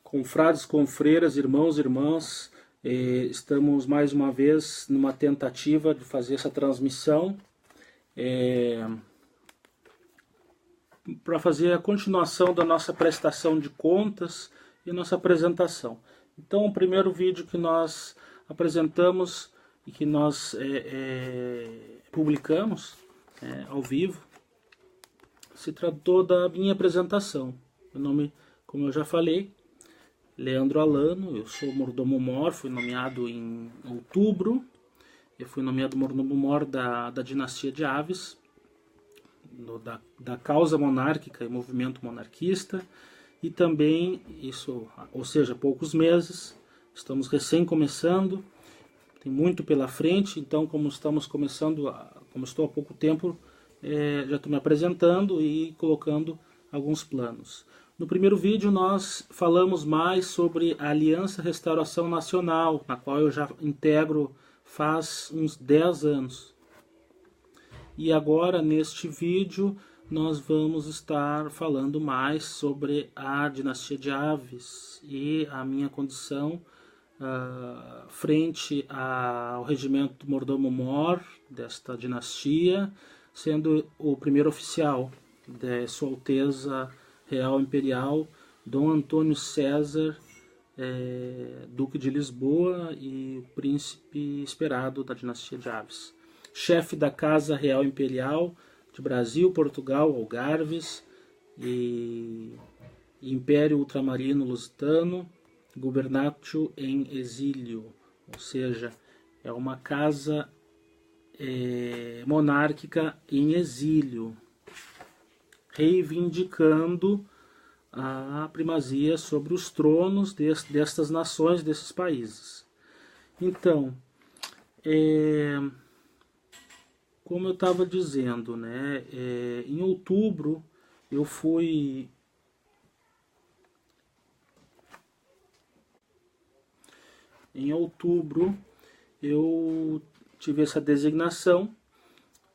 Confrades, confreiras, irmãos e irmãs, estamos mais uma vez numa tentativa de fazer essa transmissão para fazer a continuação da nossa prestação de contas e nossa apresentação. Então, o primeiro vídeo que nós apresentamos e que nós publicamos ao vivo se tratou da minha apresentação. Meu nome, como eu já falei, Leandro Alano, eu sou mordomo-mor, fui nomeado em outubro, eu fui nomeado mordomo-mor da dinastia de Aves, da causa monárquica e movimento monarquista, e também, isso, ou seja, poucos meses, estamos recém começando, tem muito pela frente, então como estamos começando, como estou há pouco tempo, já estou me apresentando e colocando alguns planos. No primeiro vídeo nós falamos mais sobre a Aliança Restauração Nacional, na qual eu já integro faz uns 10 anos. E agora, neste vídeo, nós vamos estar falando mais sobre a dinastia de Aves e a minha condição frente ao regimento mordomo-mor desta dinastia, sendo o primeiro oficial de Sua Alteza Real Imperial Dom Antônio César, Duque de Lisboa e o príncipe esperado da dinastia de Aves. Chefe da Casa Real Imperial de Brasil, Portugal, Algarves e Império Ultramarino Lusitano, Governatio em Exílio, ou seja, é uma casa monárquica em exílio, reivindicando a primazia sobre os tronos destas nações, desses países. Então, como eu estava dizendo, né, em outubro eu fui... Em outubro eu tive essa designação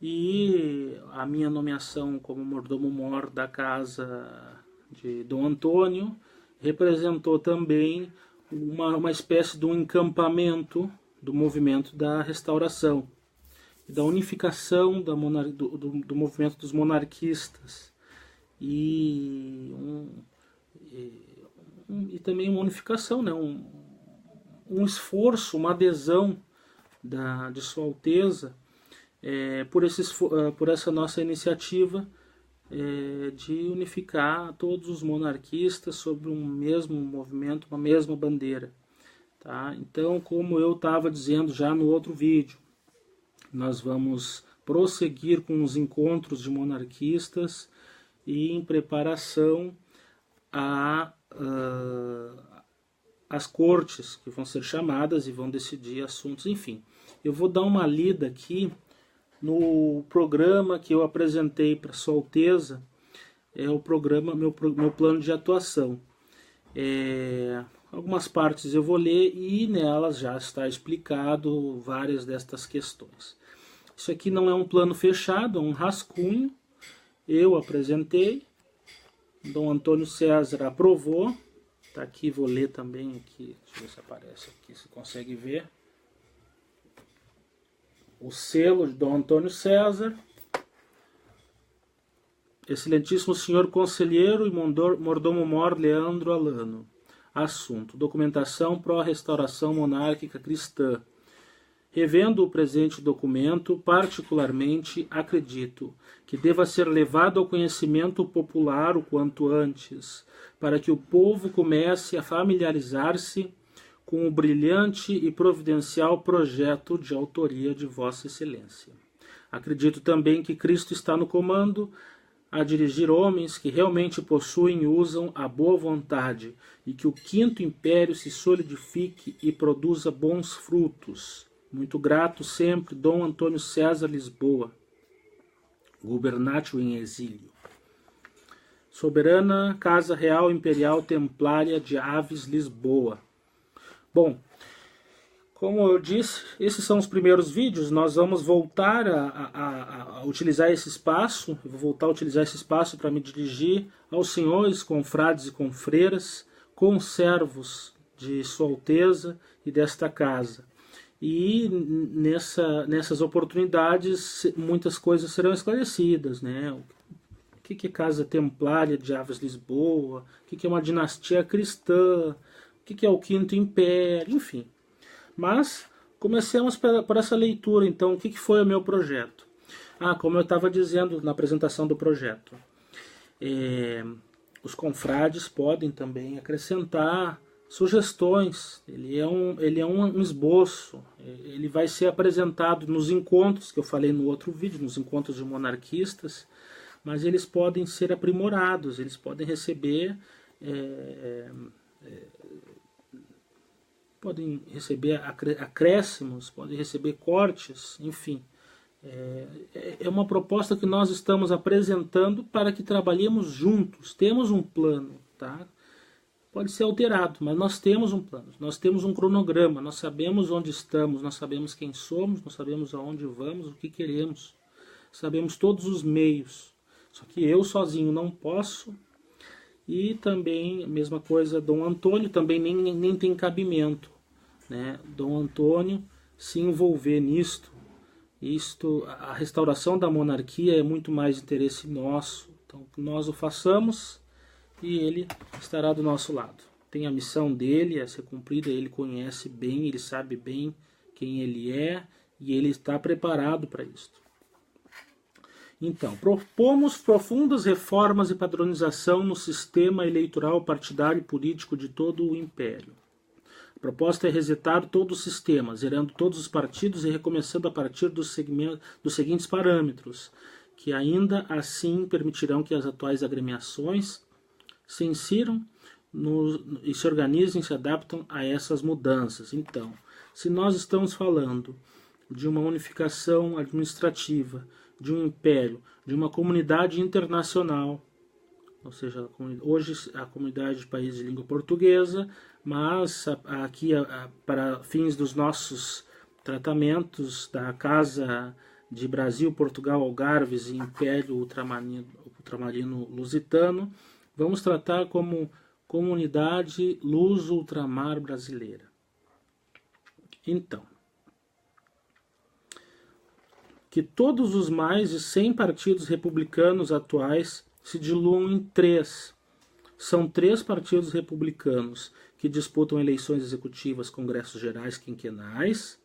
e a minha nomeação como mordomo-mor da casa de Dom Antônio representou também uma espécie de um encampamento do movimento da restauração e da unificação do movimento dos monarquistas e também uma unificação, né, um esforço, uma adesão de Sua Alteza por essa nossa iniciativa de unificar todos os monarquistas sobre um mesmo movimento, uma mesma bandeira. Tá? Então, como eu estava dizendo já no outro vídeo, nós vamos prosseguir com os encontros de monarquistas e em preparação às cortes que vão ser chamadas e vão decidir assuntos, enfim. Eu vou dar uma lida aqui no programa que eu apresentei para Sua Alteza, o programa, meu plano de atuação. Algumas partes eu vou ler e nelas já está explicado várias destas questões. Isso aqui não é um plano fechado, é um rascunho. Eu apresentei, Dom Antônio César aprovou. Tá aqui, vou ler também aqui, deixa eu ver se aparece aqui, se consegue ver. O selo de Dom Antônio César. Excelentíssimo senhor conselheiro e mordomo-mor Leandro Alano. Assunto: documentação pró-restauração monárquica cristã. Revendo o presente documento, particularmente acredito que deva ser levado ao conhecimento popular o quanto antes, para que o povo comece a familiarizar-se com o brilhante e providencial projeto de autoria de Vossa Excelência. Acredito também que Cristo está no comando, a dirigir homens que realmente possuem e usam a boa vontade, e que o Quinto Império se solidifique e produza bons frutos. Muito grato sempre, Dom Antônio César Lisboa, Governatio em Exílio. Soberana Casa Real Imperial Templária de Aves, Lisboa. Bom, como eu disse, esses são os primeiros vídeos. Nós vamos voltar a utilizar esse espaço. Eu vou voltar a utilizar esse espaço para me dirigir aos senhores, confrades e confreiras, conservos de Sua Alteza e desta casa. E nessas oportunidades muitas coisas serão esclarecidas, né? O que é Casa Templária de Aves Lisboa, o que é uma dinastia cristã, o que é o Quinto Império, enfim. Mas comecemos por essa leitura, então, o que foi o meu projeto? Como eu estava dizendo na apresentação do projeto, os confrades podem também acrescentar sugestões. Ele é um esboço, ele vai ser apresentado nos encontros que eu falei no outro vídeo, nos encontros de monarquistas, mas eles podem ser aprimorados, eles podem receber acréscimos, podem receber cortes, enfim. É uma proposta que nós estamos apresentando para que trabalhemos juntos. Temos um plano, tá? Pode ser alterado, mas nós temos um plano, nós temos um cronograma, nós sabemos onde estamos, nós sabemos quem somos, nós sabemos aonde vamos, o que queremos, sabemos todos os meios. Só que eu sozinho não posso, e também a mesma coisa, Dom Antônio também nem tem cabimento, né? Dom Antônio se envolver nisto, a restauração da monarquia é muito mais interesse nosso, então que nós o façamos e ele estará do nosso lado. Tem a missão dele a ser cumprida, ele conhece bem, ele sabe bem quem ele é e ele está preparado para isso. Então, propomos profundas reformas e padronização no sistema eleitoral partidário e político de todo o Império. A proposta é resetar todo o sistema, zerando todos os partidos e recomeçando a partir dos seguintes parâmetros, que ainda assim permitirão que as atuais agremiações se insiram e se organizem, se adaptam a essas mudanças. Então, se nós estamos falando de uma unificação administrativa, de um império, de uma comunidade internacional, ou seja, hoje a comunidade de países de língua portuguesa, mas aqui para fins dos nossos tratamentos da Casa de Brasil, Portugal, Algarves e Império Ultramarino Lusitano, vamos tratar como Comunidade Luso-Ultramar Brasileira. Então, que todos os mais de 100 partidos republicanos atuais se diluam em 3. São 3 partidos republicanos que disputam eleições executivas, congressos gerais quinquenais,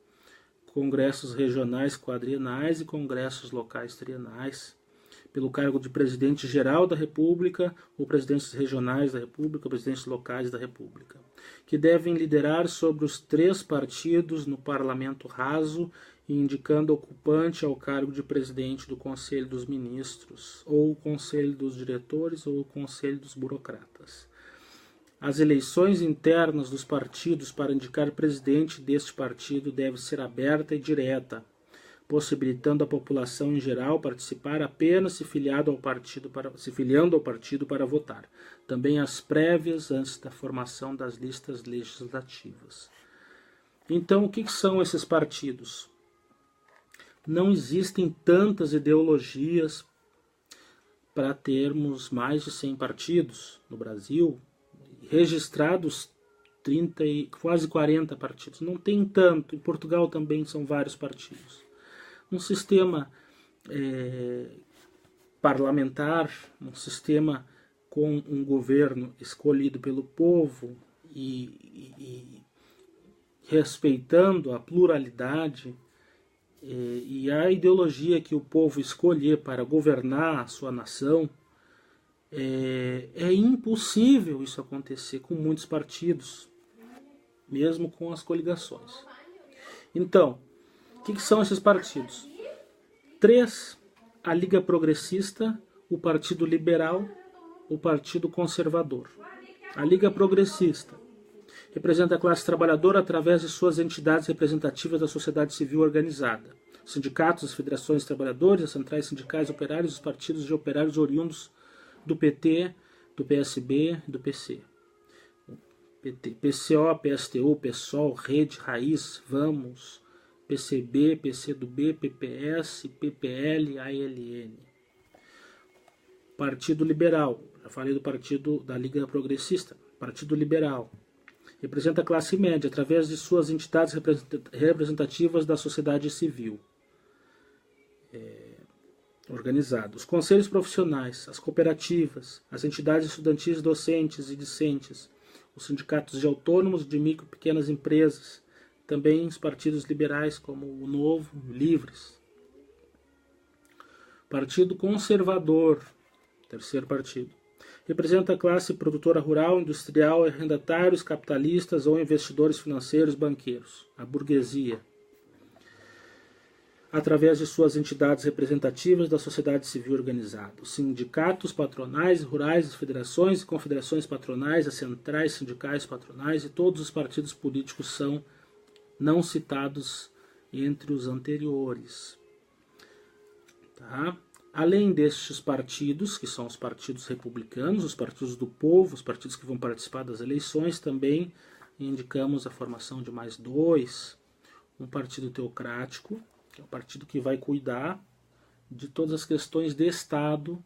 congressos regionais quadrienais e congressos locais trienais, pelo cargo de presidente-geral da República, ou presidentes regionais da República, ou presidentes locais da República, que devem liderar sobre os 3 partidos no parlamento raso e indicando ocupante ao cargo de presidente do Conselho dos Ministros, ou Conselho dos Diretores, ou Conselho dos Burocratas. As eleições internas dos partidos para indicar presidente deste partido deve ser aberta e direta, possibilitando a população em geral participar apenas se filiando ao partido para votar. Também as prévias antes da formação das listas legislativas. Então, o que são esses partidos? Não existem tantas ideologias para termos mais de 100 partidos no Brasil, registrados 30 e quase 40 partidos. Não tem tanto, em Portugal também são vários partidos. Um sistema parlamentar, um sistema com um governo escolhido pelo povo e respeitando a pluralidade e a ideologia que o povo escolher para governar a sua nação, é impossível isso acontecer com muitos partidos, mesmo com as coligações. Então, o que são esses partidos? 3, a Liga Progressista, o Partido Liberal, o Partido Conservador. A Liga Progressista representa a classe trabalhadora através de suas entidades representativas da sociedade civil organizada. Os sindicatos, as federações de trabalhadores, as centrais sindicais operários, os partidos de operários oriundos do PT, do PSB e do PC. PCO, PSTU, PSOL, Rede, Raiz, Vamos, PCB, PCdoB, PPS, PPL, ALN. Partido Liberal, Já falei do partido da Liga Progressista, Partido Liberal. Representa a classe média através de suas entidades representativas da sociedade civil organizada. Os conselhos profissionais, as cooperativas, as entidades estudantis docentes e discentes, os sindicatos de autônomos, de micro e pequenas empresas, também os partidos liberais como o Novo, Livres. Partido Conservador, terceiro partido. Representa a classe produtora rural, industrial, arrendatários, capitalistas ou investidores financeiros, banqueiros, a burguesia, através de suas entidades representativas da sociedade civil organizada, os sindicatos patronais, rurais, as federações e confederações patronais, as centrais sindicais patronais e todos os partidos políticos são não citados entre os anteriores. Tá? Além destes partidos, que são os partidos republicanos, os partidos do povo, os partidos que vão participar das eleições, também indicamos a formação de mais dois. Um partido teocrático, que é o partido que vai cuidar de todas as questões de Estado,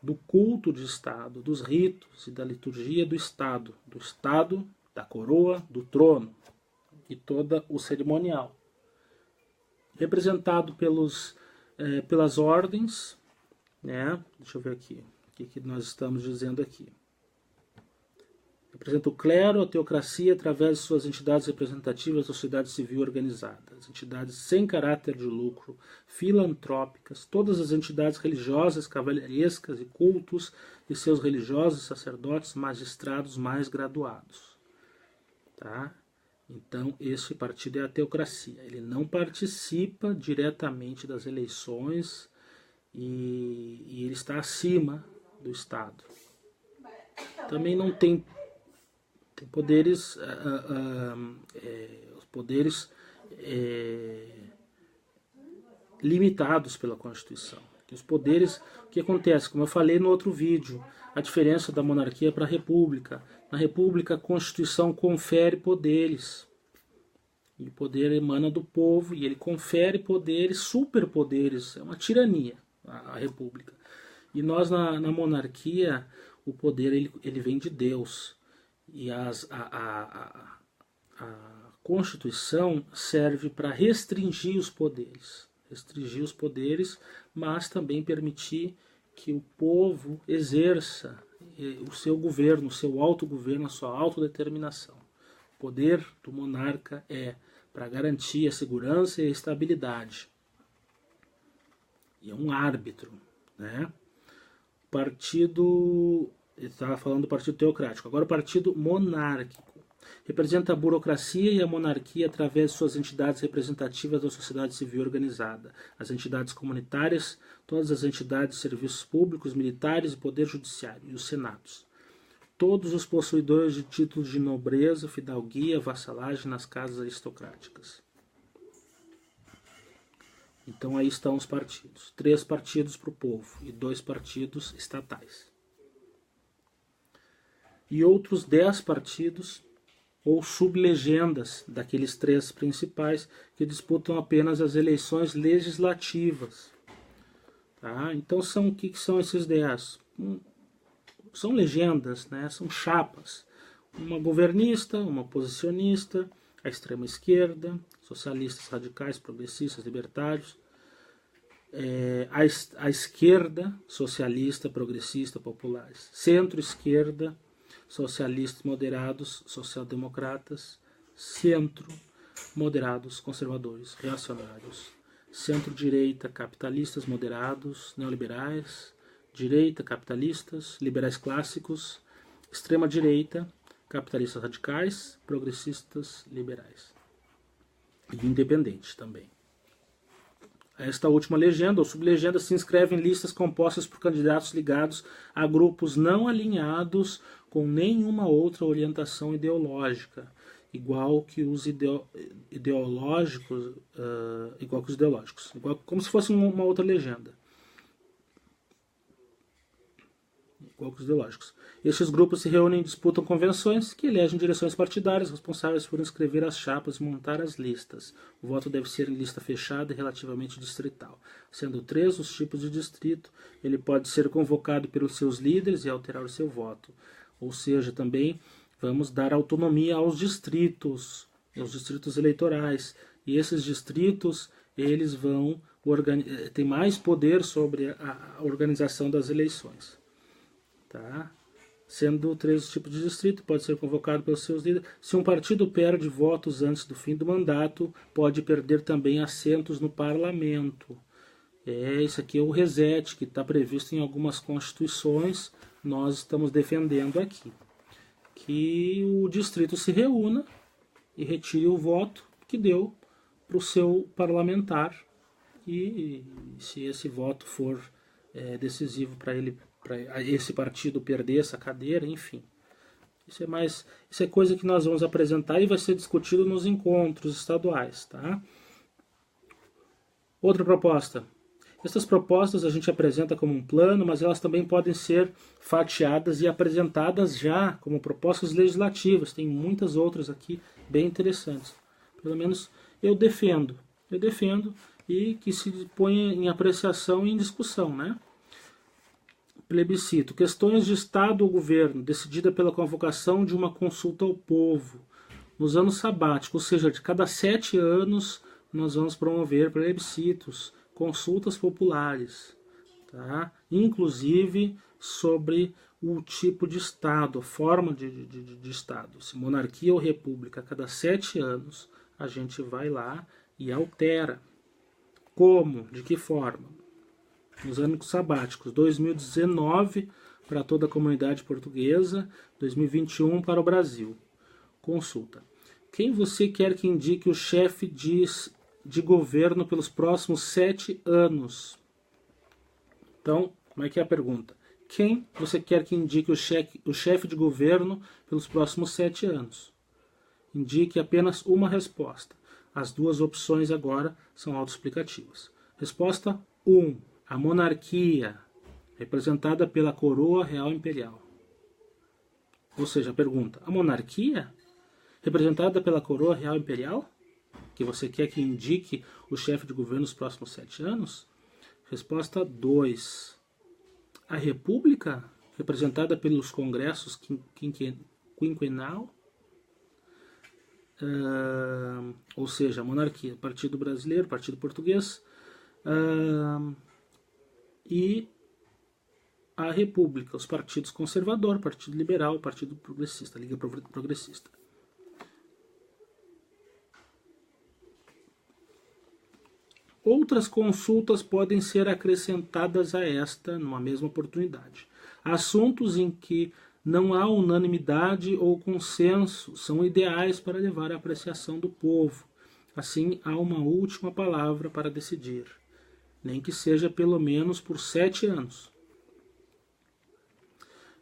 do culto de Estado, dos ritos e da liturgia do Estado, da coroa, do trono e todo o cerimonial. Representado pelas ordens, né? Deixa eu ver aqui, o que nós estamos dizendo aqui. Representa o clero, a teocracia, através de suas entidades representativas da sociedade civil organizada, as entidades sem caráter de lucro, filantrópicas, todas as entidades religiosas, cavalheirescas e cultos, e seus religiosos, sacerdotes, magistrados mais graduados. Tá? Então, esse partido é a teocracia. Ele não participa diretamente das eleições e ele está acima do Estado. Também não tem poderes, os poderes limitados pela Constituição. Os poderes, o que acontece? Como eu falei no outro vídeo, a diferença da monarquia para a república. Na república, a Constituição confere poderes. E o poder emana do povo e ele confere poderes, superpoderes. É uma tirania, a república. E nós, na monarquia, o poder ele vem de Deus. E a Constituição serve para restringir os poderes. Restringir os poderes, mas também permitir que o povo exerça o seu governo, o seu autogoverno, a sua autodeterminação. O poder do monarca é para garantir a segurança e a estabilidade. E é um árbitro, né? Partido, ele estava falando do partido teocrático, agora o partido monárquico. Representa a burocracia e a monarquia através de suas entidades representativas da sociedade civil organizada, as entidades comunitárias, todas as entidades de serviços públicos, militares e poder judiciário, e os senados. Todos os possuidores de títulos de nobreza, fidalguia, vassalagem nas casas aristocráticas. Então aí estão os partidos. 3 partidos para o povo e 2 partidos estatais. E outros 10 partidos ou sublegendas daqueles 3 principais que disputam apenas as eleições legislativas. Tá? Então o que são esses 10? São legendas, né? São chapas. Uma governista, uma oposicionista, a extrema esquerda, socialistas radicais, progressistas, libertários, a esquerda, socialista, progressista, populares, centro-esquerda, socialistas moderados, social-democratas, centro, moderados, conservadores, reacionários, centro-direita, capitalistas moderados, neoliberais, direita, capitalistas, liberais clássicos, extrema-direita, capitalistas radicais, progressistas, liberais. E independentes também. Esta última legenda ou sublegenda se inscreve em listas compostas por candidatos ligados a grupos não alinhados com nenhuma outra orientação ideológica, igual que os ideológicos, como se fosse uma outra legenda. poucos ideológicos. Estes grupos se reúnem e disputam convenções que elegem direções partidárias responsáveis por inscrever as chapas e montar as listas. O voto deve ser em lista fechada e relativamente distrital. Sendo 3 os tipos de distrito, ele pode ser convocado pelos seus líderes e alterar o seu voto. Ou seja, também vamos dar autonomia aos distritos eleitorais. E esses distritos, eles vão ter mais poder sobre a organização das eleições. Tá? Sendo 3 os tipos de distrito, pode ser convocado pelos seus líderes. Se um partido perde votos antes do fim do mandato, pode perder também assentos no parlamento. Isso aqui é o reset, que está previsto em algumas constituições, nós estamos defendendo aqui. Que o distrito se reúna e retire o voto que deu para o seu parlamentar. E se esse voto for decisivo para esse partido perder essa cadeira, enfim. Isso é coisa que nós vamos apresentar e vai ser discutido nos encontros estaduais. Tá? Outra proposta. Essas propostas a gente apresenta como um plano, mas elas também podem ser fatiadas e apresentadas já como propostas legislativas. Tem muitas outras aqui bem interessantes. Pelo menos eu defendo e que se ponha em apreciação e em discussão, né? Plebiscito. Questões de Estado ou governo, decidida pela convocação de uma consulta ao povo. Nos anos sabáticos, ou seja, de cada 7 anos, nós vamos promover plebiscitos, consultas populares, tá? Inclusive sobre o tipo de Estado, a forma de Estado, se monarquia ou república. A cada 7 anos a gente vai lá e altera. Como? De que forma? Nos anos sabáticos, 2019 para toda a comunidade portuguesa, 2021 para o Brasil. Consulta. Quem você quer que indique o chefe de governo pelos próximos 7 anos? Então, como é que é a pergunta? Quem você quer que indique o chefe de governo pelos próximos 7 anos? Indique apenas uma resposta. As 2 opções agora são autoexplicativas. Resposta 1. A monarquia, representada pela coroa real imperial. Ou seja, a pergunta, a monarquia, representada pela coroa real imperial, que você quer que indique o chefe de governo nos próximos 7 anos? Resposta 2. A república, representada pelos congressos quinquenal, ou seja, a monarquia, Partido Brasileiro, Partido Português, e a república, os partidos conservador, Partido Liberal, Partido Progressista, Liga Progressista. Outras consultas podem ser acrescentadas a esta numa mesma oportunidade. Assuntos em que não há unanimidade ou consenso são ideais para levar à apreciação do povo. Assim, há uma última palavra para decidir, nem que seja pelo menos por 7 anos.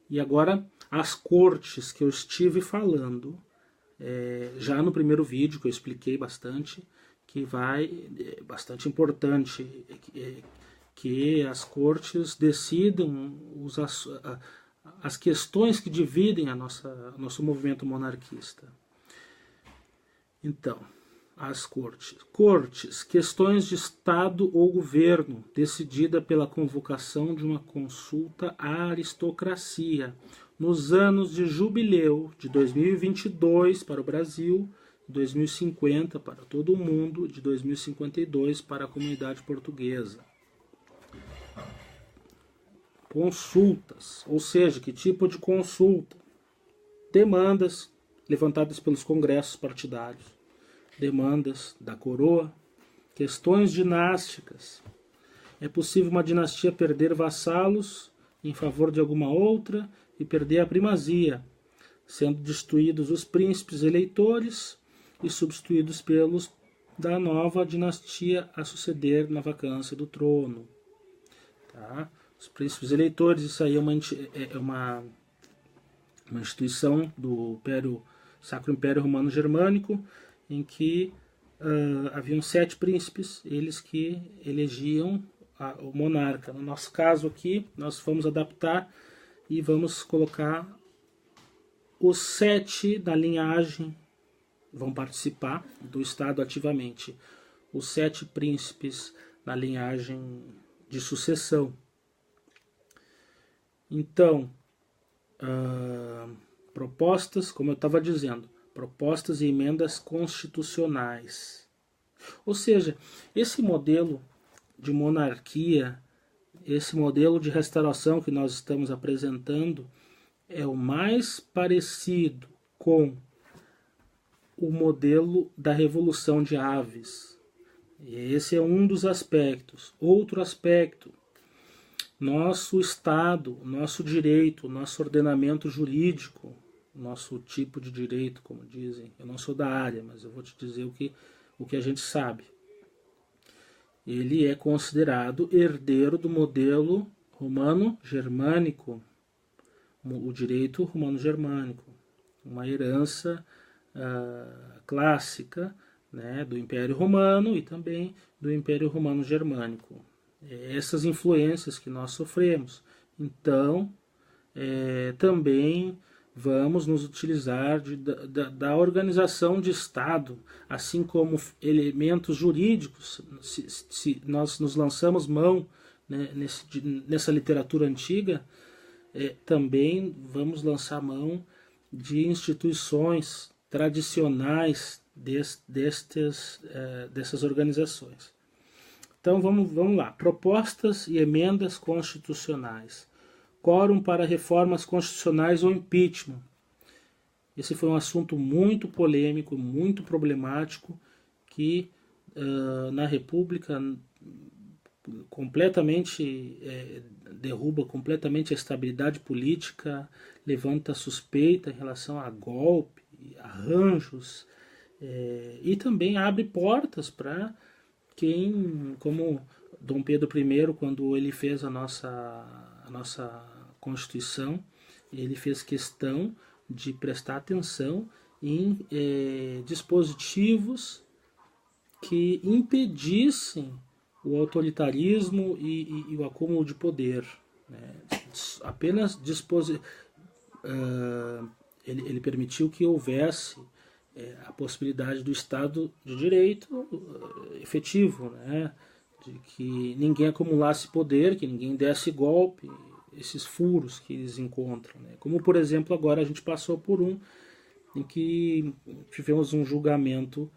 E agora, as cortes que eu estive falando, já no primeiro vídeo que eu expliquei bastante, que é bastante importante que as cortes decidam as questões que dividem nosso movimento monarquista. Então, as cortes. Cortes, questões de Estado ou governo, decidida pela convocação de uma consulta à aristocracia, nos anos de jubileu de 2022 para o Brasil, 2050 para todo o mundo, de 2052 para a comunidade portuguesa. Consultas, ou seja, que tipo de consulta? Demandas levantadas pelos congressos partidários, demandas da coroa, questões dinásticas. É possível uma dinastia perder vassalos em favor de alguma outra e perder a primazia, sendo destituídos os príncipes eleitores e substituídos pelos da nova dinastia a suceder na vacância do trono. Tá? Os príncipes eleitores, isso aí é uma instituição do Sacro Império Romano Germânico, em que haviam 7 príncipes, eles que elegiam o monarca. No nosso caso aqui, nós fomos adaptar e vamos colocar os 7 da linhagem, vão participar do Estado ativamente, os 7 príncipes da linhagem de sucessão. Então, propostas, como eu estava dizendo, propostas e emendas constitucionais. Ou seja, esse modelo de monarquia, esse modelo de restauração que nós estamos apresentando é o mais parecido com o modelo da Revolução de Aves. Esse é um dos aspectos. Outro aspecto, nosso Estado, nosso direito, nosso ordenamento jurídico, nosso tipo de direito, como dizem. Eu não sou da área, mas eu vou te dizer o que a gente sabe. Ele é considerado herdeiro do modelo romano-germânico, o direito romano-germânico, uma herança clássica, né, do Império Romano e também do Império Romano-Germânico. Essas influências que nós sofremos. Então, também vamos nos utilizar da organização de Estado, assim como elementos jurídicos, se nós nos lançamos mão, né, nessa literatura antiga, também vamos lançar mão de instituições tradicionais dessas organizações. Então vamos lá. Propostas e emendas constitucionais. Quórum para reformas constitucionais ou impeachment. Esse foi um assunto muito polêmico, muito problemático, que na República completamente derruba completamente a estabilidade política, levanta suspeita em relação a golpe, arranjos, e também abre portas para quem, como Dom Pedro I, quando ele fez a nossa Constituição, ele fez questão de prestar atenção em dispositivos que impedissem o autoritarismo e o acúmulo de poder. Né? Apenas ele permitiu que houvesse a possibilidade do Estado de Direito efetivo, né? De que ninguém acumulasse poder, que ninguém desse golpe, esses furos que eles encontram. Né? Como, por exemplo, agora a gente passou por em que tivemos um julgamento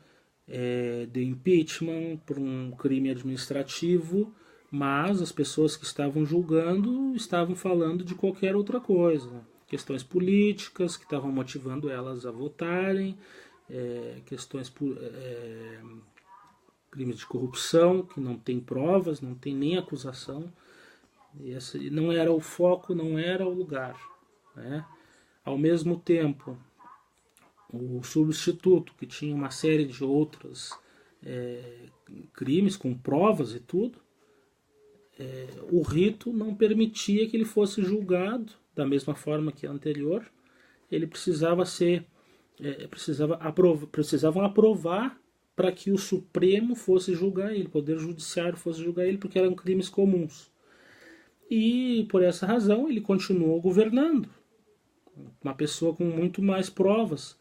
de impeachment por um crime administrativo, mas as pessoas que estavam julgando estavam falando de qualquer outra coisa. Questões políticas que estavam motivando elas a votarem, crimes de corrupção, que não tem provas, não tem nem acusação. Esse não era o foco, não era o lugar. Né? Ao mesmo tempo, o substituto, que tinha uma série de outros crimes com provas e tudo, o rito não permitia que ele fosse julgado da mesma forma que a anterior. Ele precisavam aprovar para que o Supremo fosse julgar ele, o Poder Judiciário fosse julgar ele, porque eram crimes comuns. E por essa razão ele continuou governando, uma pessoa com muito mais provas.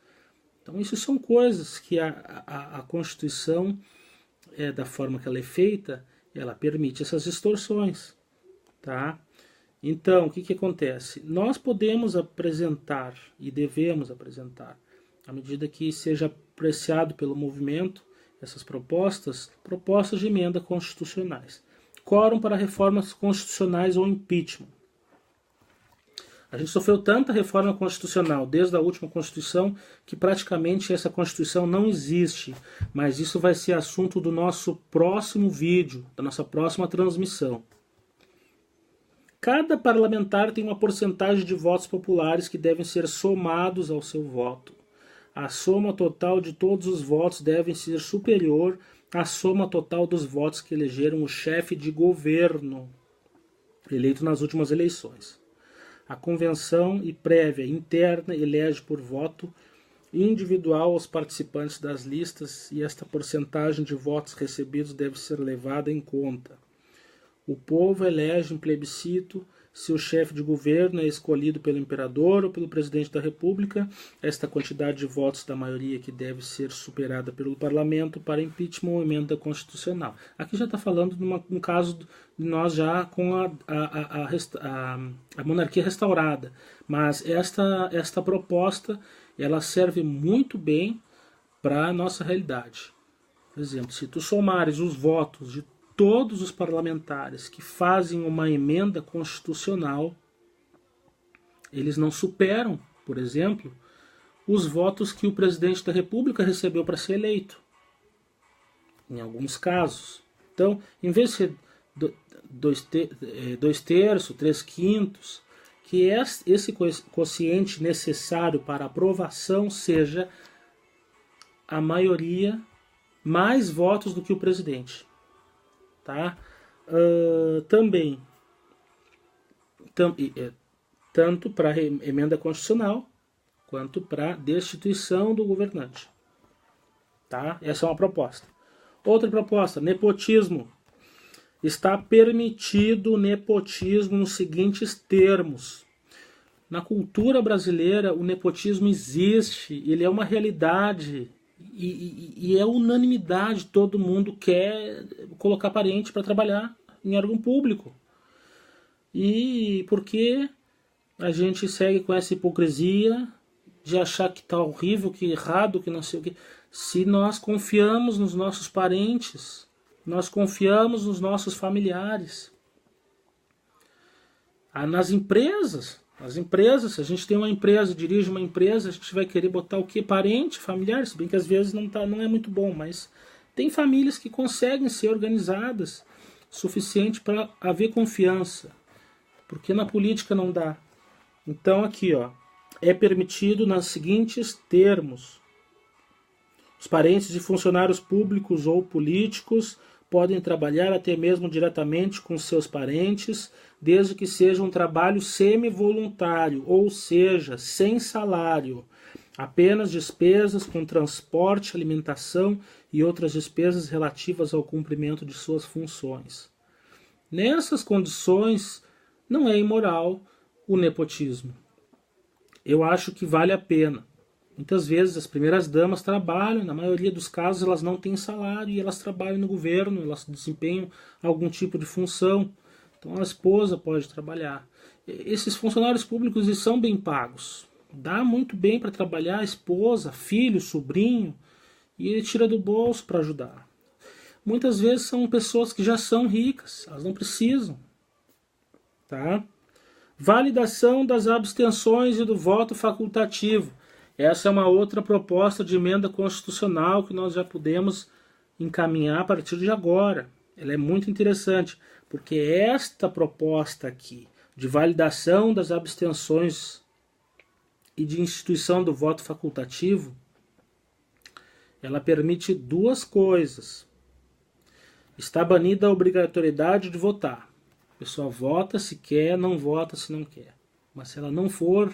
Então isso são coisas que a Constituição, da forma que ela é feita, ela permite essas distorções. Tá? Então, o que acontece? Nós podemos apresentar e devemos apresentar, à medida que seja apreciado pelo movimento, essas propostas de emenda constitucionais. Quórum para reformas constitucionais ou impeachment. A gente sofreu tanta reforma constitucional desde a última Constituição que praticamente essa Constituição não existe, mas isso vai ser assunto do nosso próximo vídeo, da nossa próxima transmissão. Cada parlamentar tem uma porcentagem de votos populares que devem ser somados ao seu voto. A soma total de todos os votos deve ser superior à soma total dos votos que elegeram o chefe de governo eleito nas últimas eleições. A convenção e prévia interna elege por voto individual aos participantes das listas e esta porcentagem de votos recebidos deve ser levada em conta. O povo elege em plebiscito se o chefe de governo é escolhido pelo imperador ou pelo presidente da república, esta quantidade de votos da maioria que deve ser superada pelo parlamento para impeachment ou emenda constitucional. Aqui já está falando de um caso de nós já com a monarquia restaurada, mas esta proposta ela serve muito bem para a nossa realidade. Por exemplo, se tu somares os votos de todos os parlamentares que fazem uma emenda constitucional, eles não superam, por exemplo, os votos que o presidente da República recebeu para ser eleito. Em alguns casos. Então, em vez de ser 2/3, 3/5, que esse quociente necessário para aprovação seja a maioria mais votos do que o presidente. Tá? Também, tanto para emenda constitucional, quanto para destituição do governante. Tá? Essa é uma proposta. Outra proposta, nepotismo. Está permitido o nepotismo nos seguintes termos. Na cultura brasileira, o nepotismo existe, ele é uma realidade. E é unanimidade, todo mundo quer colocar parente para trabalhar em órgão público. E por que a gente segue com essa hipocrisia de achar que está horrível, que errado, que não sei o que? Se nós confiamos nos nossos parentes, nós confiamos nos nossos familiares. Nas empresas, se a gente tem uma empresa, dirige uma empresa, a gente vai querer botar o quê? Parente, familiar, se bem que às vezes não é muito bom, mas tem famílias que conseguem ser organizadas o suficiente para haver confiança, porque na política não dá. Então aqui, ó, é permitido nos seguintes termos. Os parentes de funcionários públicos ou políticos podem trabalhar até mesmo diretamente com seus parentes, desde que seja um trabalho semi-voluntário, ou seja, sem salário, apenas despesas com transporte, alimentação e outras despesas relativas ao cumprimento de suas funções. Nessas condições, não é imoral o nepotismo. Eu acho que vale a pena. Muitas vezes as primeiras damas trabalham, na maioria dos casos elas não têm salário e elas trabalham no governo, elas desempenham algum tipo de função. Então a esposa pode trabalhar. Esses funcionários públicos eles são bem pagos. Dá muito bem para trabalhar a esposa, filho, sobrinho, e ele tira do bolso para ajudar. Muitas vezes são pessoas que já são ricas, elas não precisam. Tá? Validação das abstenções e do voto facultativo. Essa é uma outra proposta de emenda constitucional que nós já podemos encaminhar a partir de agora. Ela é muito interessante, porque esta proposta aqui de validação das abstenções e de instituição do voto facultativo, ela permite duas coisas. Está banida a obrigatoriedade de votar. A pessoa vota se quer, não vota se não quer. Mas se ela não for,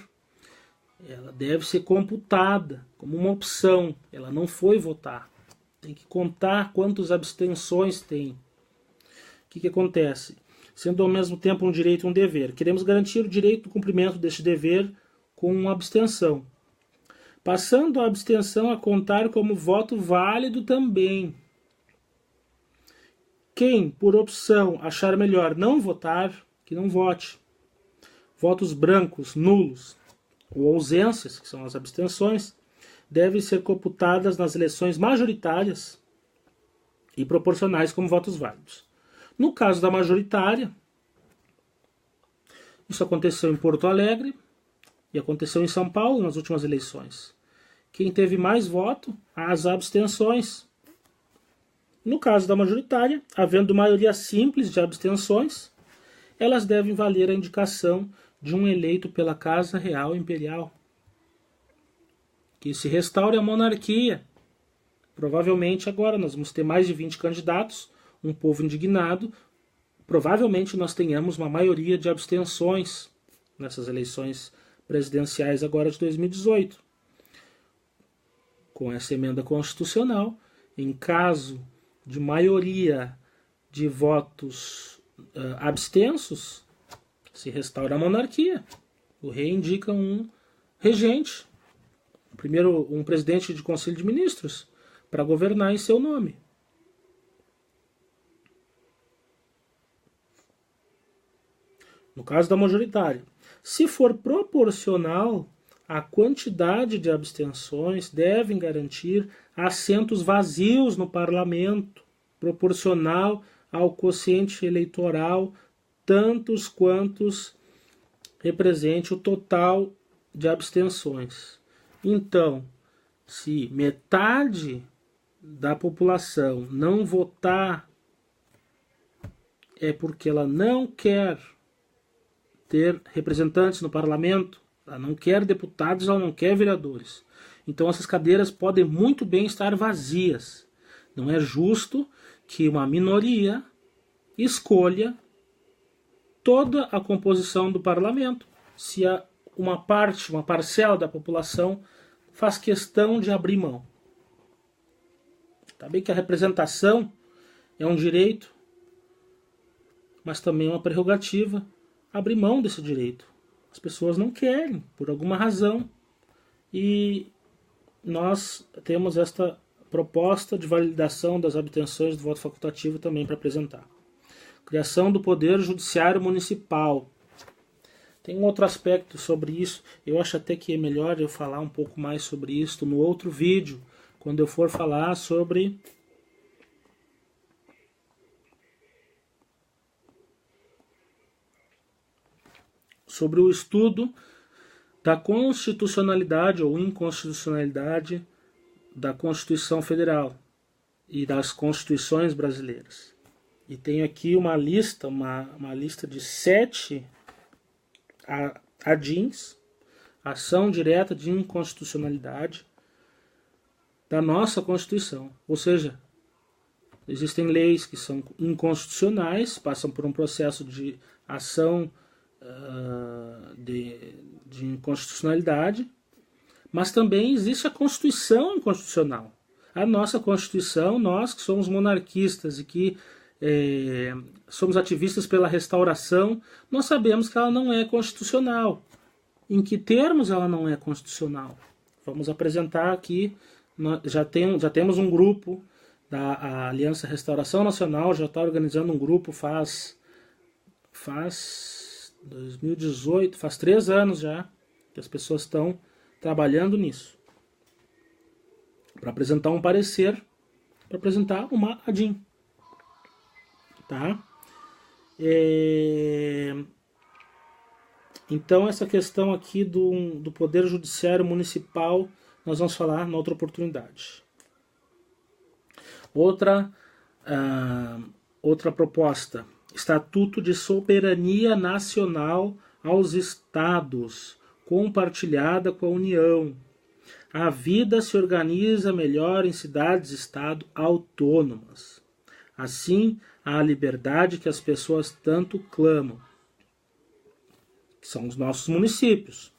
ela deve ser computada como uma opção. Ela não foi votar. Tem que contar quantas abstenções tem. O que acontece? Sendo ao mesmo tempo um direito e um dever. Queremos garantir o direito do cumprimento deste dever com uma abstenção. Passando a abstenção a contar como voto válido também. Quem, por opção, achar melhor não votar, que não vote. Votos brancos, nulos ou ausências, que são as abstenções, devem ser computadas nas eleições majoritárias e proporcionais como votos válidos. No caso da majoritária, isso aconteceu em Porto Alegre e aconteceu em São Paulo nas últimas eleições. Quem teve mais voto, as abstenções. No caso da majoritária, havendo maioria simples de abstenções, elas devem valer a indicação de um eleito pela Casa Real Imperial. Que se restaure a monarquia. Provavelmente agora nós vamos ter mais de 20 candidatos, um povo indignado. Provavelmente nós tenhamos uma maioria de abstenções nessas eleições presidenciais agora de 2018. Com essa emenda constitucional, em caso de maioria de votos abstensos, se restaura a monarquia. O rei indica um regente, primeiro um presidente de conselho de ministros, para governar em seu nome. No caso da majoritária. Se for proporcional, a quantidade de abstenções devem garantir assentos vazios no parlamento, proporcional ao quociente eleitoral, tantos quantos represente o total de abstenções. Então, se metade da população não votar, é porque ela não quer ter representantes no parlamento, ela não quer deputados, ela não quer vereadores. Então essas cadeiras podem muito bem estar vazias. Não é justo que uma minoria escolha toda a composição do parlamento, se uma parcela da população faz questão de abrir mão. Tá bem que a representação é um direito, mas também é uma prerrogativa abrir mão desse direito. As pessoas não querem, por alguma razão, e nós temos esta proposta de validação das abstenções do voto facultativo também para apresentar. Criação do Poder Judiciário Municipal. Tem um outro aspecto sobre isso, eu acho até que é melhor eu falar um pouco mais sobre isso no outro vídeo, quando eu for falar sobre o estudo da constitucionalidade ou inconstitucionalidade da Constituição Federal e das constituições brasileiras. E tenho aqui uma lista de 7 ADINs, ação direta de inconstitucionalidade da nossa Constituição. Ou seja, existem leis que são inconstitucionais, passam por um processo de ação de inconstitucionalidade, mas também existe a Constituição inconstitucional. A nossa Constituição, nós que somos monarquistas e que somos ativistas pela restauração, nós sabemos que ela não é constitucional. Em que termos ela não é constitucional? Vamos apresentar aqui, já temos um grupo da Aliança Restauração Nacional, já está organizando um grupo faz 2018, faz 3 anos já, que as pessoas estão trabalhando nisso. Para apresentar um parecer, para apresentar uma ADIM. Tá? Então essa questão aqui do Poder Judiciário Municipal, nós vamos falar na outra oportunidade. Outra proposta. Estatuto de Soberania Nacional aos Estados, compartilhada com a União. A vida se organiza melhor em cidades-estado autônomas. Assim, há a liberdade que as pessoas tanto clamam, que são os nossos municípios.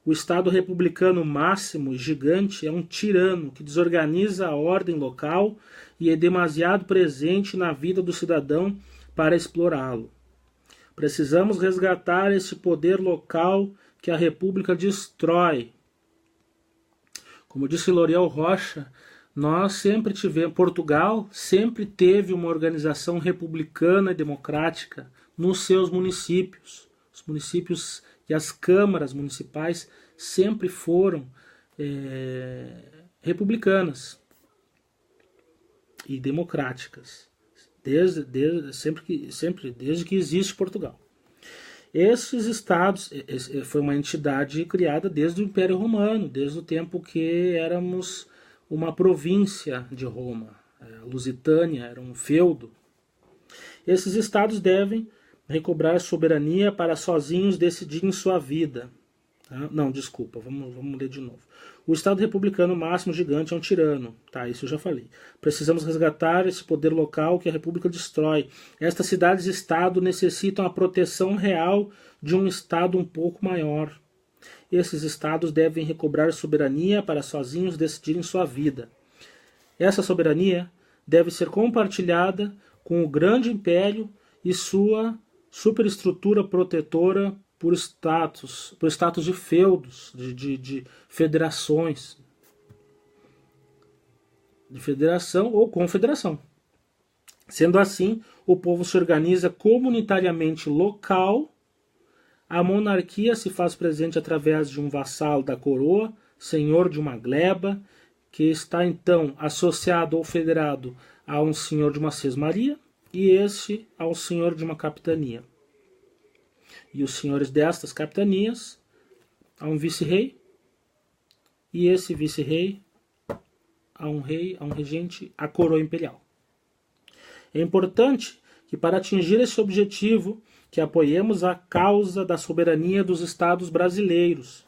O Estado republicano máximo e gigante é um tirano que desorganiza a ordem local e é demasiado presente na vida do cidadão para explorá-lo. Precisamos resgatar esse poder local que a República destrói. Como disse L'Oréal Rocha, Portugal sempre teve uma organização republicana e democrática nos seus municípios. Os municípios e as câmaras municipais sempre foram republicanas e democráticas. Desde que existe Portugal. Esses estados, foi uma entidade criada desde o Império Romano, desde o tempo que éramos uma província de Roma. A Lusitânia era um feudo. Esses estados devem recobrar soberania para sozinhos decidirem sua vida. Não, desculpa, vamos ler de novo. O Estado republicano máximo gigante é um tirano. Tá, isso eu já falei. Precisamos resgatar esse poder local que a República destrói. Estas cidades-estado necessitam a proteção real de um Estado um pouco maior. Esses estados devem recobrar soberania para sozinhos decidirem sua vida. Essa soberania deve ser compartilhada com o grande império e sua superestrutura protetora por status de feudos, de federações, de federação ou confederação. Sendo assim, o povo se organiza comunitariamente local, a monarquia se faz presente através de um vassalo da coroa, senhor de uma gleba, que está então associado ou federado a um senhor de uma sesmaria e este ao senhor de uma capitania. E os senhores destas capitanias a um vice-rei, e esse vice-rei a um rei, a um regente, a coroa imperial. É importante que para atingir esse objetivo, que apoiemos a causa da soberania dos estados brasileiros,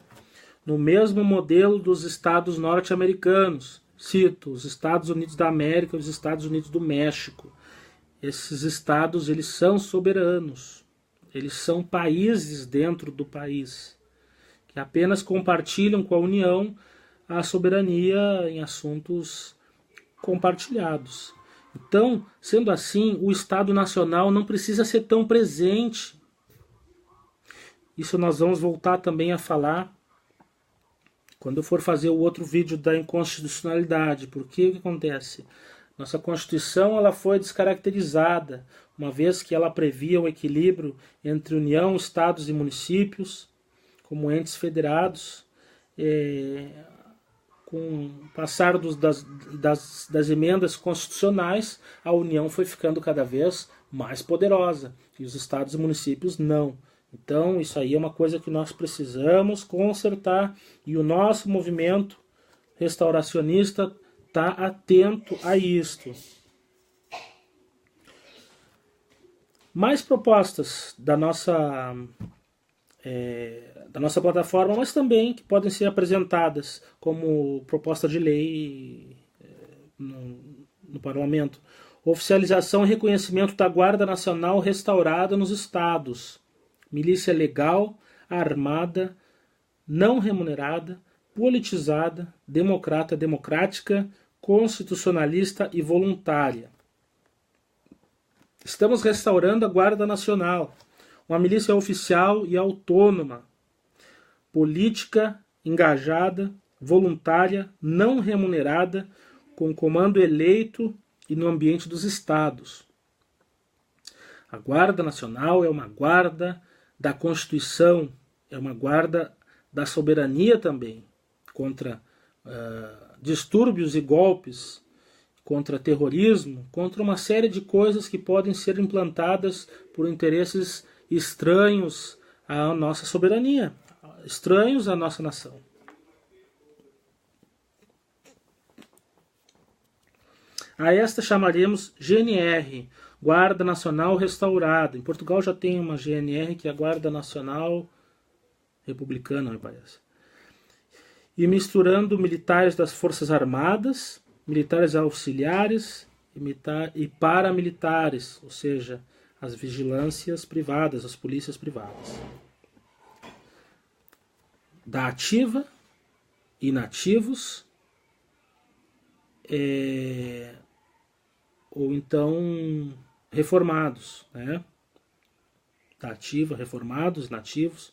no mesmo modelo dos estados norte-americanos. Cito, os Estados Unidos da América e os Estados Unidos do México. Esses estados, eles são soberanos. Eles são países dentro do país, que apenas compartilham com a União a soberania em assuntos compartilhados. Então, sendo assim, o Estado Nacional não precisa ser tão presente. Isso nós vamos voltar também a falar quando eu for fazer o outro vídeo da inconstitucionalidade. Porque o que acontece? Nossa Constituição ela foi descaracterizada, uma vez que ela previa o equilíbrio entre União, Estados e municípios, como entes federados. Com o passar das emendas constitucionais, a União foi ficando cada vez mais poderosa, e os estados e municípios não. Então, isso aí é uma coisa que nós precisamos consertar, e o nosso movimento restauracionista está atento a isto. Mais propostas da nossa plataforma, mas também que podem ser apresentadas como proposta de lei no parlamento. Oficialização e reconhecimento da Guarda Nacional restaurada nos estados. Milícia legal, armada, não remunerada, politizada, democrática, constitucionalista e voluntária. Estamos restaurando a Guarda Nacional, uma milícia oficial e autônoma, política, engajada, voluntária, não remunerada, com comando eleito e no ambiente dos estados. A Guarda Nacional é uma guarda da Constituição, é uma guarda da soberania também, contra distúrbios e golpes, contra terrorismo, contra uma série de coisas que podem ser implantadas por interesses estranhos à nossa soberania, estranhos à nossa nação. A esta chamaremos GNR, Guarda Nacional Restaurada. Em Portugal já tem uma GNR, que é a Guarda Nacional Republicana, me parece. E misturando militares das Forças Armadas, militares auxiliares e paramilitares, ou seja, as vigilâncias privadas, as polícias privadas. Da ativa, inativos, ou então reformados, né? Da ativa, reformados, nativos.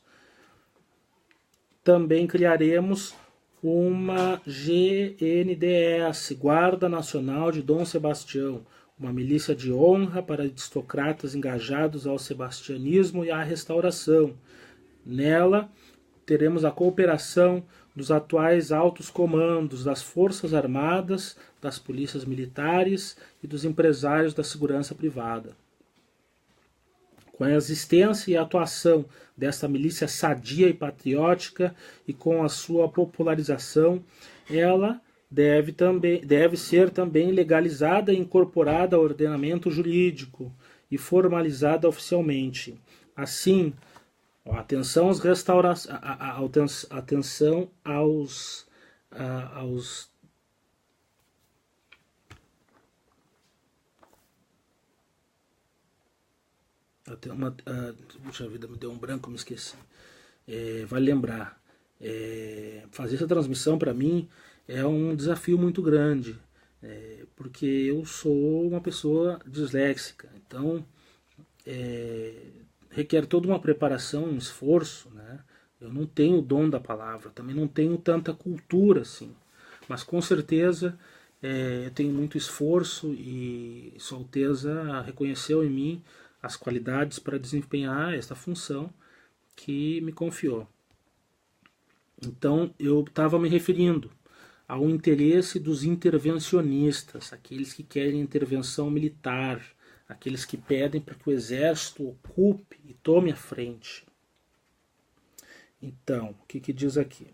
Também criaremos uma GNDS, Guarda Nacional de Dom Sebastião, uma milícia de honra para aristocratas engajados ao sebastianismo e à restauração. Nela teremos a cooperação dos atuais altos comandos das Forças Armadas, das polícias militares e dos empresários da segurança privada. Com a existência e a atuação desta milícia sadia e patriótica e com a sua popularização, ela deve ser também legalizada e incorporada ao ordenamento jurídico e formalizada oficialmente. Assim, atenção aos puxa vida, me deu um branco, me esqueci. Vale lembrar, fazer essa transmissão para mim é um desafio muito grande, porque eu sou uma pessoa disléxica, então requer toda uma preparação, um esforço, né? Eu não tenho o dom da palavra, também não tenho tanta cultura assim, mas com certeza eu tenho muito esforço e Sua Alteza reconheceu em mim as qualidades para desempenhar esta função que me confiou. Então eu estava me referindo ao interesse dos intervencionistas, aqueles que querem intervenção militar, aqueles que pedem para que o exército ocupe e tome a frente. Então, o que diz aqui?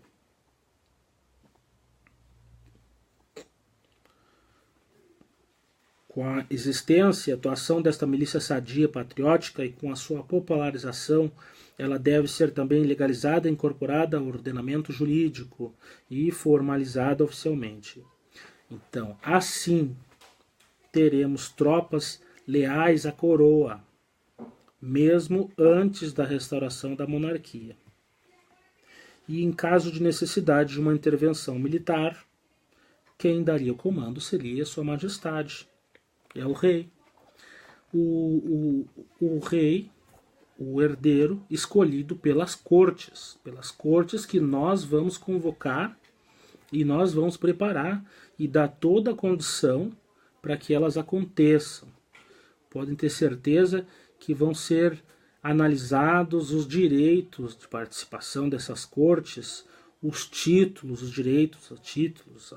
Com a existência e atuação desta milícia sadia patriótica e com a sua popularização, ela deve ser também legalizada e incorporada ao ordenamento jurídico e formalizada oficialmente. Então, assim, teremos tropas leais à coroa, mesmo antes da restauração da monarquia. E em caso de necessidade de uma intervenção militar, quem daria o comando seria Sua Majestade, é o rei. O rei, o herdeiro, escolhido pelas cortes que nós vamos convocar e nós vamos preparar e dar toda a condição para que elas aconteçam. Podem ter certeza que vão ser analisados os direitos de participação dessas cortes, os títulos, os direitos, os títulos,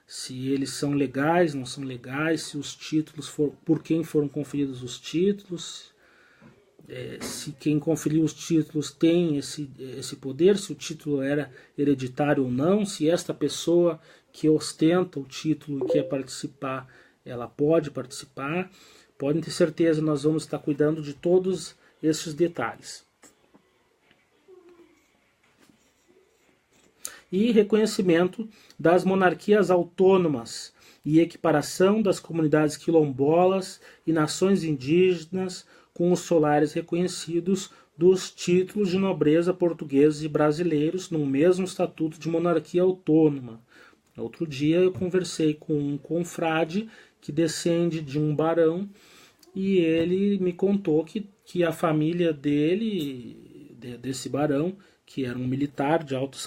se eles são legais, não são legais, se os títulos por quem foram conferidos os títulos, se quem conferiu os títulos tem esse poder, se o título era hereditário ou não, se esta pessoa que ostenta o título e quer participar, ela pode participar. Podem ter certeza, nós vamos estar cuidando de todos esses detalhes. E reconhecimento das monarquias autônomas e equiparação das comunidades quilombolas e nações indígenas com os solares reconhecidos dos títulos de nobreza portugueses e brasileiros no mesmo estatuto de monarquia autônoma. Outro dia eu conversei com um confrade que descende de um barão e ele me contou que a família dele, desse barão, que era um militar de alto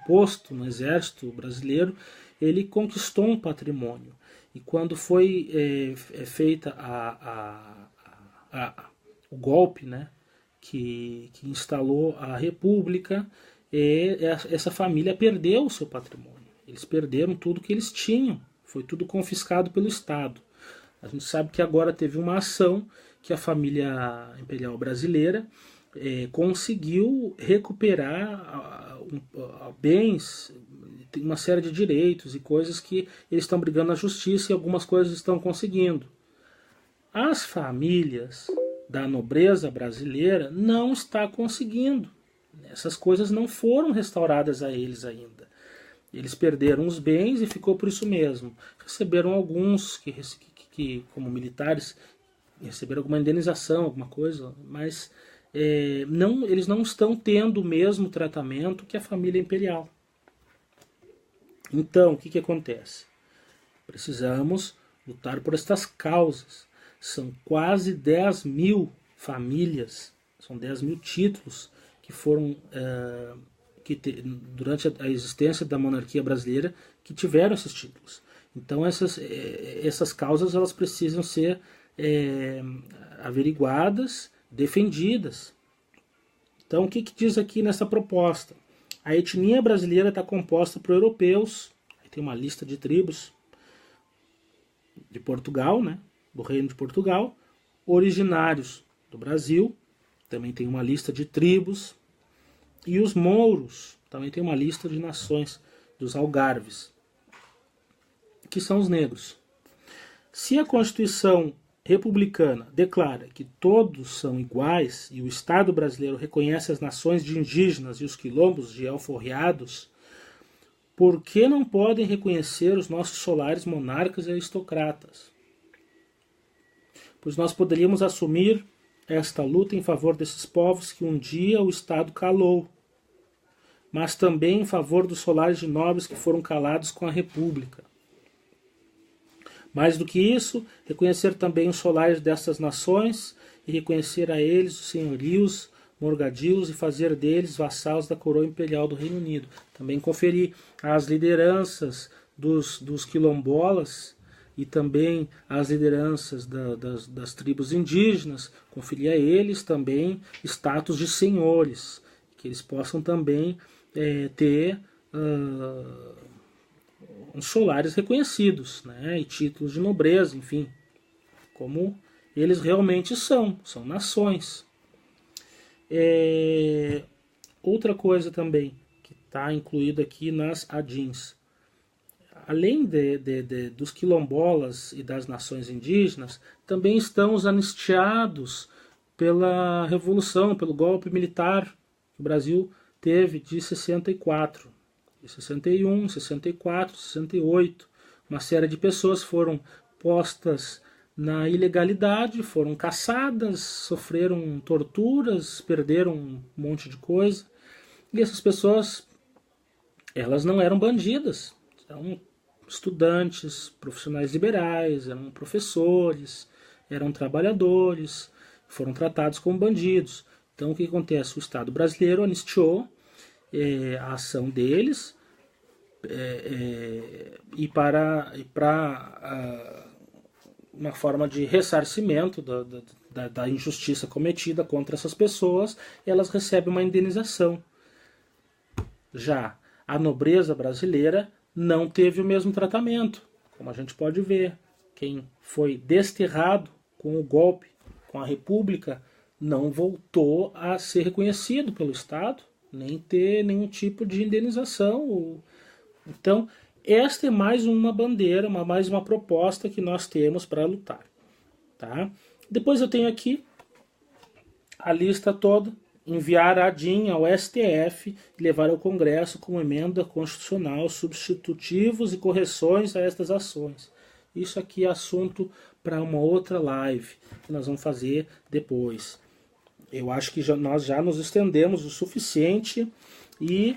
posto no exército brasileiro, ele conquistou um patrimônio. E quando foi feita o golpe, né, que instalou a República, essa família perdeu o seu patrimônio. Eles perderam tudo que eles tinham. Foi tudo confiscado pelo Estado. A gente sabe que agora teve uma ação que a família imperial brasileira conseguiu recuperar bens, tem uma série de direitos e coisas que eles estão brigando na justiça e algumas coisas estão conseguindo. As famílias da nobreza brasileira não estão conseguindo. Essas coisas não foram restauradas a eles ainda. Eles perderam os bens e ficou por isso mesmo. Receberam alguns que como militares, receberam alguma indenização, alguma coisa, mas eles não estão tendo o mesmo tratamento que a família imperial. Então, o que acontece? Precisamos lutar por estas causas. São quase 10 mil famílias, são 10 mil títulos que foram durante a existência da monarquia brasileira que tiveram esses títulos. Então essas causas elas precisam ser averiguadas, defendidas. Então o que diz aqui nessa proposta? A etnia brasileira está composta por europeus, tem uma lista de tribos de Portugal, né, do Reino de Portugal, originários do Brasil, também tem uma lista de tribos, e os mouros, também tem uma lista de nações, dos algarves, que são os negros. Se a Constituição republicana declara que todos são iguais e o Estado brasileiro reconhece as nações de indígenas e os quilombos de alforriados, por que não podem reconhecer os nossos solares monarcas e aristocratas? Pois nós poderíamos assumir esta luta em favor desses povos que um dia o Estado calou, mas também em favor dos solares de nobres que foram calados com a República. Mais do que isso, reconhecer também os solares dessas nações e reconhecer a eles os senhorios, morgadios e fazer deles vassalos da coroa imperial do Reino Unido. Também conferir as lideranças dos quilombolas e também as lideranças das tribos indígenas, conferir a eles também status de senhores, que eles possam também ter uns solares reconhecidos, né, e títulos de nobreza, enfim, como eles realmente são nações. Outra coisa também que está incluída aqui nas ADINs, além dos quilombolas e das nações indígenas, também estão os anistiados pela Revolução, pelo golpe militar que o Brasil teve de 64, de 61, 64, 68. Uma série de pessoas foram postas na ilegalidade, foram caçadas, sofreram torturas, perderam um monte de coisa. E essas pessoas, elas não eram bandidas, eram estudantes, profissionais liberais, eram professores, eram trabalhadores, foram tratados como bandidos. Então o que acontece? O Estado brasileiro anistiou a ação deles e para uma forma de ressarcimento da injustiça cometida contra essas pessoas, elas recebem uma indenização. Já a nobreza brasileira não teve o mesmo tratamento, como a gente pode ver. Quem foi desterrado com o golpe, com a República, não voltou a ser reconhecido pelo Estado, nem ter nenhum tipo de indenização. Então, esta é mais uma bandeira, mais uma proposta que nós temos para lutar. Tá? Depois eu tenho aqui a lista toda, enviar a ADIN ao STF e levar ao Congresso como emenda constitucional substitutivos e correções a estas ações. Isso aqui é assunto para uma outra live que nós vamos fazer depois. Eu acho que nós já nos estendemos o suficiente e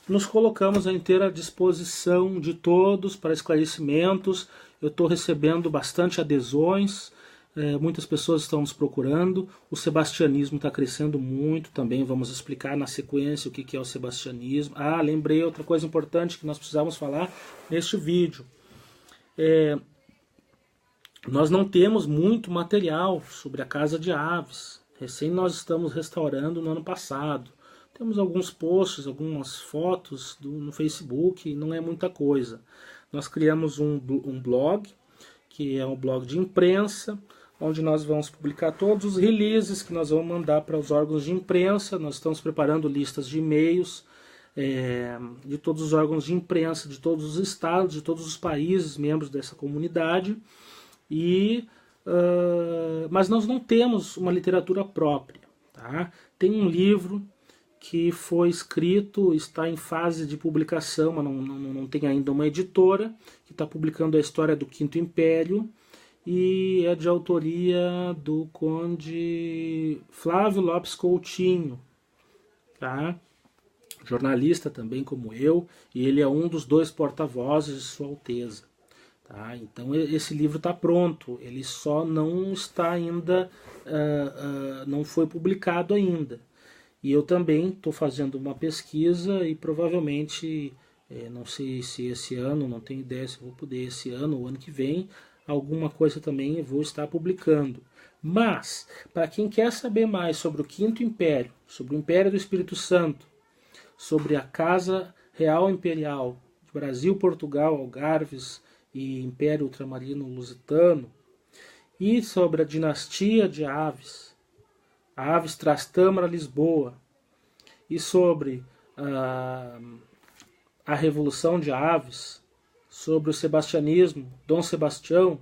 nos colocamos à inteira disposição de todos para esclarecimentos. Eu estou recebendo bastante adesões, muitas pessoas estão nos procurando. O sebastianismo está crescendo muito também, vamos explicar na sequência o que é o sebastianismo. Lembrei outra coisa importante que nós precisamos falar neste vídeo. Nós não temos muito material sobre a Casa de Aves. Recém nós estamos restaurando no ano passado. Temos alguns posts, algumas fotos no Facebook, não é muita coisa. Nós criamos um blog, que é um blog de imprensa, onde nós vamos publicar todos os releases que nós vamos mandar para os órgãos de imprensa. Nós estamos preparando listas de e-mails de todos os órgãos de imprensa, de todos os estados, de todos os países membros dessa comunidade. Mas nós não temos uma literatura própria. Tá? Tem um livro que foi escrito, está em fase de publicação, mas não tem ainda uma editora, que está publicando a história do Quinto Império, e é de autoria do conde Flávio Lopes Coutinho, tá? Jornalista também como eu, e ele é um dos 2 porta-vozes de Sua Alteza. Tá? Então esse livro está pronto, ele só não está ainda, não foi publicado ainda. E eu também estou fazendo uma pesquisa e provavelmente, não sei se esse ano, não tenho ideia se vou poder esse ano ou ano que vem, alguma coisa também eu vou estar publicando. Mas, para quem quer saber mais sobre o Quinto Império, sobre o Império do Espírito Santo, sobre a Casa Real Imperial de Brasil, Portugal, Algarves e Império Ultramarino Lusitano, e sobre a dinastia de Aves, a Aves Trastâmara Lisboa, e sobre a Revolução de Aves, sobre o sebastianismo, Dom Sebastião,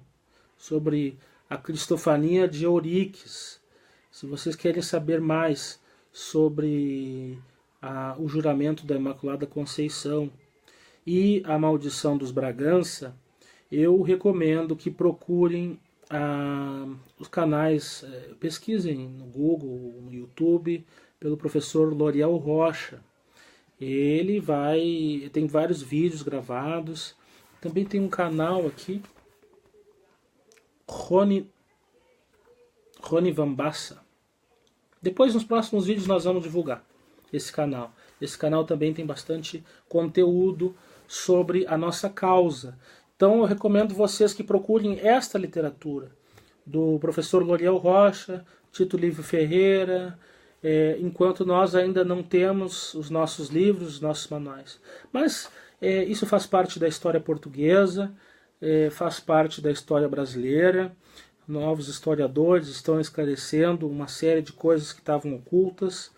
sobre a Cristofania de Euriques. Se vocês querem saber mais sobre o juramento da Imaculada Conceição e a maldição dos Bragança, eu recomendo que procurem os canais, pesquisem no Google, no YouTube, pelo professor Loriel Rocha. Ele tem vários vídeos gravados Também tem um canal aqui, Rony Vambassa. Depois, nos próximos vídeos, nós vamos divulgar esse canal. Esse canal também tem bastante conteúdo sobre a nossa causa. Então eu recomendo vocês que procurem esta literatura do professor Loriel Rocha, Tito Livio Ferreira, enquanto nós ainda não temos os nossos livros, os nossos manuais. Mas isso faz parte da história portuguesa, faz parte da história brasileira. Novos historiadores estão esclarecendo uma série de coisas que estavam ocultas,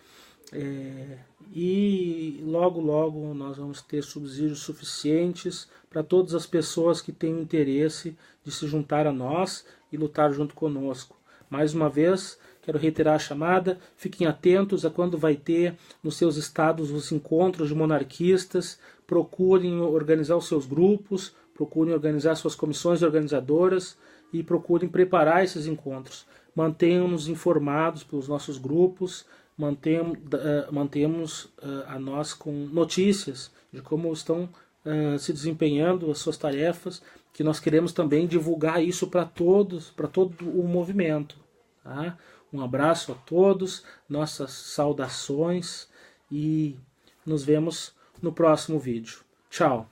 e logo logo nós vamos ter subsídios suficientes para todas as pessoas que têm interesse de se juntar a nós e lutar junto conosco. Mais uma vez, quero reiterar a chamada, fiquem atentos a quando vai ter nos seus estados os encontros de monarquistas, procurem organizar os seus grupos, procurem organizar suas comissões organizadoras e procurem preparar esses encontros. Mantenham-nos informados pelos nossos grupos, mantemos a nós com notícias de como estão se desempenhando as suas tarefas, que nós queremos também divulgar isso para todos, para todo o movimento. Tá? Um abraço a todos, nossas saudações e nos vemos no próximo vídeo. Tchau!